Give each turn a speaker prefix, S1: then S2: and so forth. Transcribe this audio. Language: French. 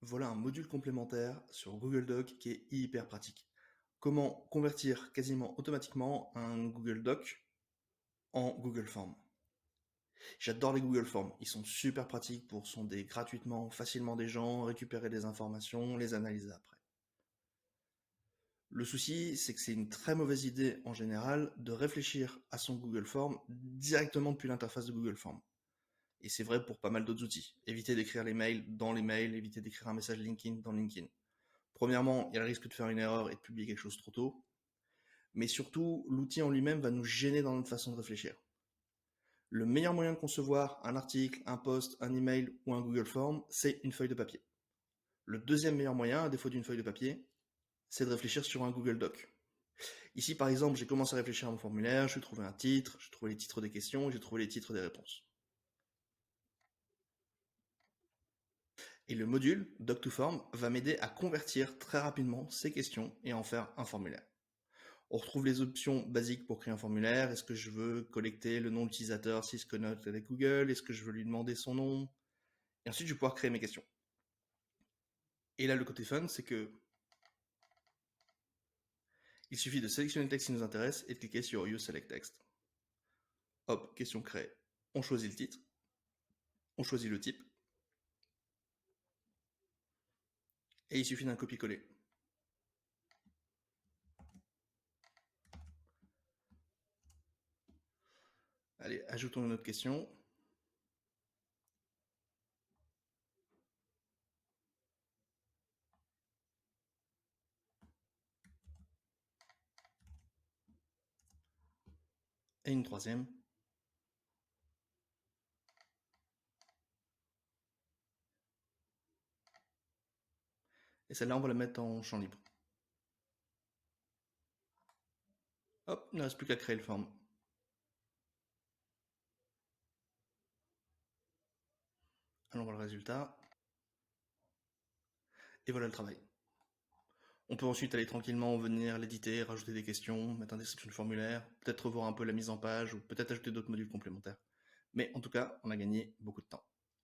S1: Voilà un module complémentaire sur Google Doc qui est hyper pratique. Comment convertir quasiment automatiquement un Google Doc en Google Form. J'adore les Google Forms, ils sont super pratiques pour sonder gratuitement, facilement des gens, récupérer des informations, les analyser après. Le souci, c'est que c'est une très mauvaise idée en général de réfléchir à son Google Form directement depuis l'interface de Google Form. Et c'est vrai pour pas mal d'autres outils. Éviter d'écrire les mails dans les mails, éviter d'écrire un message LinkedIn dans LinkedIn. Premièrement, il y a le risque de faire une erreur et de publier quelque chose trop tôt. Mais surtout, l'outil en lui-même va nous gêner dans notre façon de réfléchir. Le meilleur moyen de concevoir un article, un post, un email ou un Google Form, c'est une feuille de papier. Le deuxième meilleur moyen, à défaut d'une feuille de papier, c'est de réfléchir sur un Google Doc. Ici, par exemple, j'ai commencé à réfléchir à mon formulaire, j'ai trouvé un titre, j'ai trouvé les titres des questions, j'ai trouvé les titres des réponses. Et le module Doc2Form va m'aider à convertir très rapidement ces questions et en faire un formulaire. On retrouve les options basiques pour créer un formulaire. Est-ce que je veux collecter le nom de l'utilisateur s'il se connecte avec Google? Est-ce que je veux lui demander son nom? Et ensuite, je vais pouvoir créer mes questions. Et là, le côté fun, c'est que il suffit de sélectionner le texte qui nous intéresse et de cliquer sur Use Select Text. Hop, question créée. On choisit le titre, on choisit le type, et il suffit d'un copier-coller. Allez, ajoutons une autre question. Et une troisième. Et celle-là, on va la mettre en champ libre. Hop, il ne reste plus qu'à créer le form. Allons voir le résultat. Et voilà le travail. On peut ensuite aller tranquillement venir l'éditer, rajouter des questions, mettre un description du formulaire, peut-être revoir un peu la mise en page ou peut-être ajouter d'autres modules complémentaires. Mais en tout cas, on a gagné beaucoup de temps.